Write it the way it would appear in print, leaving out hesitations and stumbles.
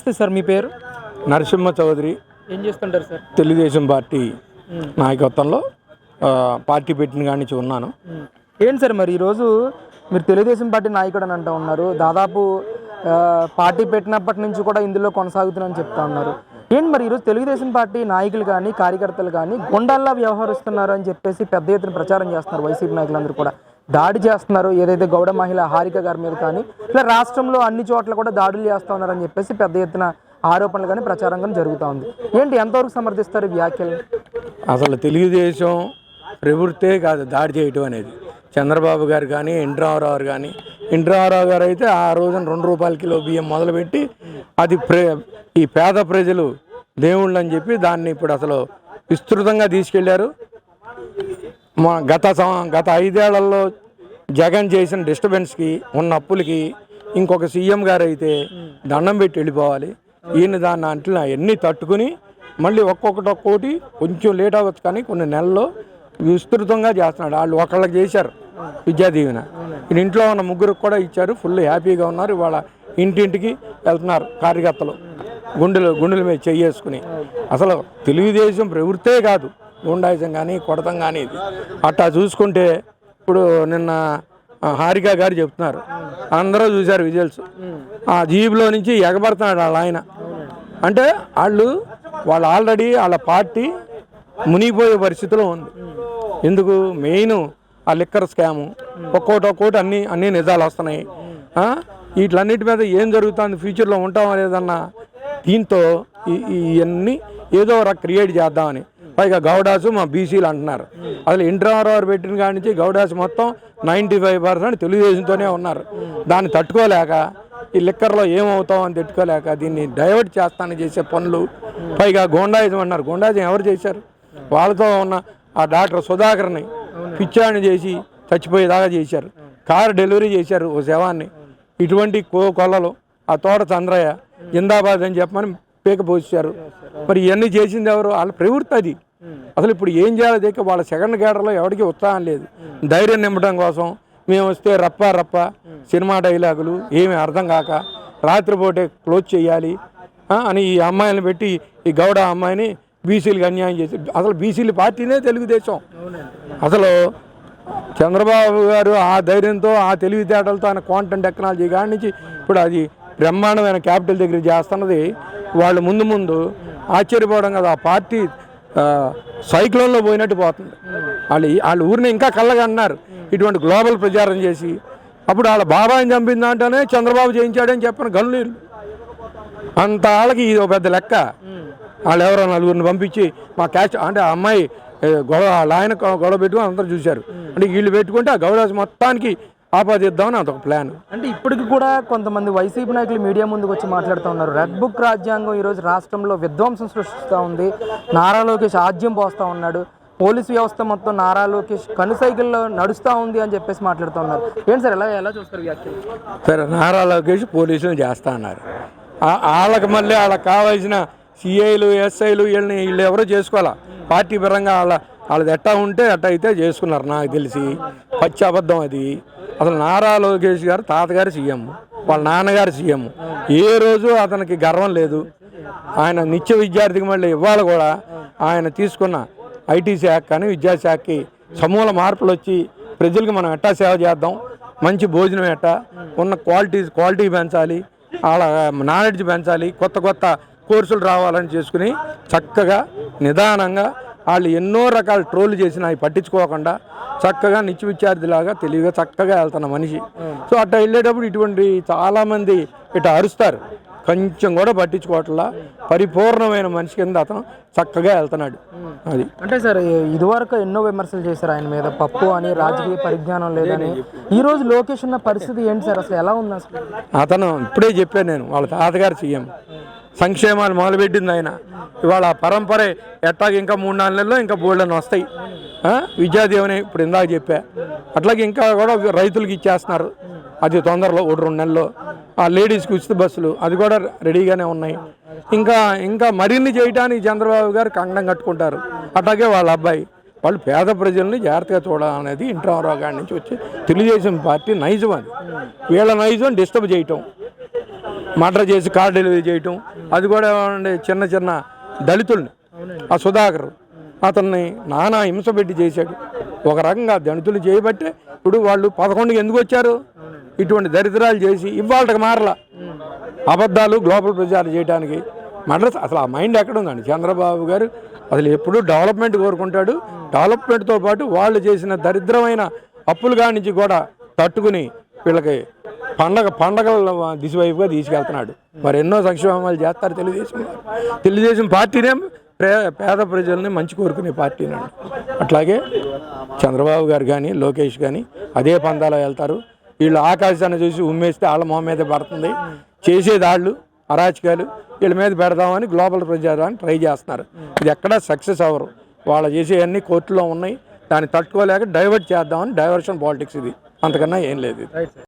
నమస్తే సార్, మీ పేరు? నరసింహ చౌదరి. ఏం చేస్తుంటారు సార్? తెలుగుదేశం పార్టీ నాయకత్వంలో పార్టీ పెట్టిన కాడి నుంచి ఉన్నాను. ఏంటి సార్ మరి ఈరోజు మీరు తెలుగుదేశం పార్టీ నాయకుడు అని అంటూ ఉన్నారు, దాదాపు పార్టీ పెట్టినప్పటి నుంచి కూడా ఇందులో కొనసాగుతున్నారని చెప్తా ఉన్నారు. ఏంటి మరి ఈరోజు తెలుగుదేశం పార్టీ నాయకులు కానీ కార్యకర్తలు కానీ గుండాల్లా వ్యవహరిస్తున్నారు అని చెప్పేసి పెద్ద ఎత్తున ప్రచారం చేస్తున్నారు. వైసీపీ నాయకులందరూ కూడా దాడి చేస్తున్నారు, ఏదైతే గౌడ మహిళ హారిక గారి మీద కానీ ఇలా రాష్ట్రంలో అన్ని చోట్ల కూడా దాడులు చేస్తూ ఉన్నారని చెప్పేసి పెద్ద ఎత్తున ఆరోపణలు కానీ ప్రచారం కానీ జరుగుతూ ఉంది. ఏంటి, ఎంతవరకు సమర్థిస్తారు వ్యాఖ్యలు? అసలు తెలుగుదేశం ప్రవృత్తే కాదు దాడి చేయటం అనేది. చంద్రబాబు గారు కానీ ఎన్టీ రామారావు గారు అయితే ఆ రోజున 2 రూపాయల కిలో బియ్యం మొదలుపెట్టి అది ఈ పేద ప్రజలు దేవుళ్ళు అని చెప్పి దాన్ని ఇప్పుడు అసలు విస్తృతంగా తీసుకెళ్లారు. గత 5 ఏళ్లలో జగన్ చేసిన డిస్టర్బెన్స్కి ఉన్న అప్పులకి ఇంకొక సీఎం గారు అయితే దండం పెట్టి వెళ్ళిపోవాలి. ఈయన దాన్ని అంటే అవన్నీ తట్టుకుని మళ్ళీ ఒక్కొక్కటి కొంచెం లేట్ అవ్వచ్చు కానీ కొన్ని నెలల్లో విస్తృతంగా చేస్తున్నాడు. వాళ్ళు ఒకళ్ళకి చేశారు విద్యా దీవెన, ఈయన ఇంట్లో ఉన్న 3 కూడా ఇచ్చారు. ఫుల్ హ్యాపీగా ఉన్నారు. ఇవాళ ఇంటింటికి వెళ్తున్నారు కార్యకర్తలు గుండెల మీద చెయ్యేసుకుని. అసలు తెలుగుదేశం ప్రవృత్తే కాదు గుండాయిజం కానీ కొడతం కానీ. ఇది అట్టా చూసుకుంటే ఇప్పుడు నిన్న హారిక గారు చెప్తున్నారు, అందరూ చూశారు విజువల్స్. ఆ జీబులో నుంచి ఎగబడుతున్నాడు వాళ్ళ ఆయన. అంటే వాళ్ళు ఆల్రెడీ వాళ్ళ పార్టీ మునిగిపోయే పరిస్థితిలో ఉంది. ఎందుకు? మెయిన్ ఆ లిక్కర్ స్కాము, ఒక్కోటి అన్ని నిజాలు వస్తున్నాయి. వీటిలన్నిటి మీద ఏం జరుగుతుంది, ఫ్యూచర్లో ఉంటామా లేదన్నా దీంతో ఇవన్నీ ఏదో ఒక క్రియేట్ చేద్దామని. పైగా గౌడాసు మా బీసీలు అంటున్నారు. అసలు ఎన్టీ రామారావు పెట్టిన కాడి నుంచి గౌడాసు మొత్తం 95% తెలుగుదేశంతోనే ఉన్నారు. దాన్ని తట్టుకోలేక ఈ లిక్కర్లో ఏమవుతాం అని తట్టుకోలేక దీన్ని డైవర్ట్ చేస్తానని చేసే పనులు. పైగా గోండాయిజం అన్నారు. గోండాయిజం ఎవరు చేశారు? వాళ్ళతో ఉన్న ఆ డాక్టర్ సుధాకర్ని పిచ్చాన్ని చేసి చచ్చిపోయేదాకా చేశారు. కారు డెలివరీ చేశారు ఓ శవాన్ని. ఇటువంటి కొల్లలు ఆ తోట చంద్రయ్య జిందాబాద్ అని చెప్పమని పీక పోసారు. మరి ఇవన్నీ చేసింది ఎవరు? వాళ్ళ ప్రవృత్తి అది. అసలు ఇప్పుడు ఏం చేయాలో తెలియక వాళ్ళ సెకండ్ గేటర్లో ఎవరికి ఉత్సాహం లేదు. ధైర్యం నింపడం కోసం మేము వస్తే రప్ప సినిమా డైలాగులు ఏమీ అర్థం కాక రాత్రిపూటే క్లోజ్ చేయాలి అని ఈ అమ్మాయిని పెట్టి ఈ గౌడ అమ్మాయిని బీసీలకు అన్యాయం చేసి. అసలు బీసీల పార్టీనే తెలుగుదేశం. అసలు చంద్రబాబు గారు ఆ ధైర్యంతో ఆ తెలివితేటలతో ఆయన క్వాంటమ్ టెక్నాలజీ కాడి నుంచి ఇప్పుడు అది బ్రహ్మాండమైన క్యాపిటల్ దగ్గర చేస్తున్నది. వాళ్ళు ముందు ఆశ్చర్యపోవడం కదా, ఆ పార్టీ సైక్లోన్లో పోయినట్టు పోతుంది. వాళ్ళ ఊరిని ఇంకా కళ్ళగా అన్నారు ఇటువంటి గ్లోబల్ ప్రచారం చేసి. అప్పుడు వాళ్ళ బాబాయిని చంపిందంటేనే చంద్రబాబు చేయించాడని చెప్పిన గనులు అంత వాళ్ళకి ఇది ఒక పెద్ద లెక్క. వాళ్ళు ఎవరో 4 పంపించి మా క్యాష్ అంటే ఆ అమ్మాయి వాళ్ళ ఆయన గొడవ పెట్టుకుని అందరూ చూశారు. అంటే వీళ్ళు పెట్టుకుంటే ఆ గౌరవ మొత్తానికి ఆపాదిద్దామని అదొక ప్లాన్. అంటే ఇప్పటికి కూడా కొంతమంది వైసీపీ నాయకులు మీడియా ముందుకు వచ్చి మాట్లాడుతూ ఉన్నారు, రెడ్ బుక్ రాజ్యాంగం ఈరోజు రాష్ట్రంలో విధ్వంసం సృష్టిస్తూ ఉంది, నారా లోకేష్ ఆజ్యం పోస్తూ ఉన్నాడు, పోలీసు వ్యవస్థ మొత్తం నారా లోకేష్ కనుసైకిల్లో నడుస్తూ ఉంది అని చెప్పేసి మాట్లాడుతూ ఉన్నారు. ఏంటి సార్, ఎలా చూస్తారు వ్యాఖ్యలు? సరే, నారా లోకేష్ పోలీసులు చేస్తా అన్నారు. వాళ్ళకి మళ్ళీ వాళ్ళకి కావాల్సిన సిఐలు ఎస్ఐలు వీళ్ళు ఎవరో చేసుకోవాలా. పార్టీ పరంగా వాళ్ళది ఎట్టా ఉంటే అట్టా అయితే చేసుకున్నారు. నాకు తెలిసి పచ్చి అబద్ధం అది. అసలు నారా లోకేష్ గారు తాతగారు సీఎం, వాళ్ళ నాన్నగారు సీఎం. ఏ రోజు అతనికి గర్వం లేదు. ఆయన నిత్య విద్యార్థికి మళ్ళీ ఇవాళ కూడా ఆయన తీసుకున్న ఐటీ శాఖ కానీ విద్యాశాఖకి సమూల మార్పులు వచ్చి ప్రజలకు మనం ఎట్టా సేవ చేద్దాం, మంచి భోజనం ఎట్టా, ఉన్న క్వాలిటీ పెంచాలి, వాళ్ళ నాలెడ్జ్ పెంచాలి, కొత్త కోర్సులు రావాలని చేసుకుని చక్కగా నిదానంగా వాళ్ళు ఎన్నో రకాల ట్రోలు చేసిన అవి పట్టించుకోకుండా చక్కగా నిత్య విద్యార్థిలాగా తెలివిగా చక్కగా వెళ్తున్న మనిషి. సో అట్లా వెళ్ళేటప్పుడు ఇటువంటి చాలామంది ఇట్లా అరుస్తారు, కొంచెం కూడా పట్టించుకోవట్లా. పరిపూర్ణమైన మనిషి కింద అతను చక్కగా వెళ్తున్నాడు. అది అంటే సార్, ఇదివరకు ఎన్నో విమర్శలు చేశారు ఆయన మీద, పప్పు అని, రాజకీయ పరిజ్ఞానం లేదని. ఈరోజు లోకేష్ ఉన్న పరిస్థితి ఏంటి సార్, అసలు ఎలా ఉంది? అసలు అతను ఇప్పుడే చెప్పాను నేను, వాళ్ళ తాతగారు సీఎం, సంక్షేమాలు మొదలుపెట్టింది ఆయన. ఇవాళ పరంపరే ఎట్టాగా ఇంకా 3-4 నెలల్లో ఇంకా బోల్డని వస్తాయి. విద్యాదీవని ఇప్పుడు ఇందాక చెప్పా, అట్లాగే ఇంకా కూడా రైతులకు ఇచ్చేస్తున్నారు. అది తొందరలో 1-2 నెలల్లో. ఆ లేడీస్కి ఉచిత బస్సులు అది కూడా రెడీగానే ఉన్నాయి. ఇంకా మరిన్ని చేయడానికి చంద్రబాబు గారు కంగణం కట్టుకుంటారు. అట్లాగే వాళ్ళ అబ్బాయి. వాళ్ళు పేద ప్రజల్ని జాగ్రత్తగా చూడాలనేది ఎన్టీ రామారావు గారి నుంచి వచ్చి తెలుగుదేశం పార్టీ నైజం. అది వీళ్ళ నైజం డిస్టర్బ్ చేయటం, మర్డర్ చేసి కార్ డెలివరీ చేయటం, అది కూడా ఏమండి చిన్న చిన్న దళితుల్ని ఆ సుధాకర్ అతన్ని నానా హింస పెట్టి చేశాడు. ఒక రకంగా దళితులు చేయబట్టే ఇప్పుడు వాళ్ళు 11కి ఎందుకు వచ్చారు? ఇటువంటి దరిద్రాలు చేసి ఇవాళకి మారలా అబద్ధాలు గ్లోబల్ ప్రచారం చేయడానికి. మద్రాసు అసలు ఆ మైండ్ ఎక్కడ ఉందండి చంద్రబాబు గారు? అసలు ఎప్పుడూ డెవలప్మెంట్ కోరుకుంటాడు. డెవలప్మెంట్తో పాటు వాళ్ళు చేసిన దరిద్రమైన అప్పులుగా నుంచి కూడా తట్టుకుని వీళ్ళకి పండగల దిశవైపుగా తీసుకెళ్తున్నాడు. మరి ఎన్నో సంక్షేమాలు చేస్తారు తెలుగుదేశం పార్టీనే పేద ప్రజల్ని మంచి కోరుకునే పార్టీనండి. అట్లాగే చంద్రబాబు గారు కానీ లోకేష్ కానీ అదే పందాలో వెళ్తారు. వీళ్ళు ఆకాశాన్ని చూసి ఉమ్మేస్తే వాళ్ళ మొహం మీద పడుతుంది. చేసేదాళ్ళు అరాచకాలు వీళ్ళ మీద పెడదామని గ్లోబల్ ప్రచారాన్ని ట్రై చేస్తున్నారు. ఇది ఎక్కడా సక్సెస్ అవ్వరు. వాళ్ళు చేసేవన్నీ కోర్టులో ఉన్నాయి. దాన్ని తట్టుకోలేక డైవర్ట్ చేద్దామని డైవర్షన్ పాలిటిక్స్ ఇది, అంతకన్నా ఏం లేదు.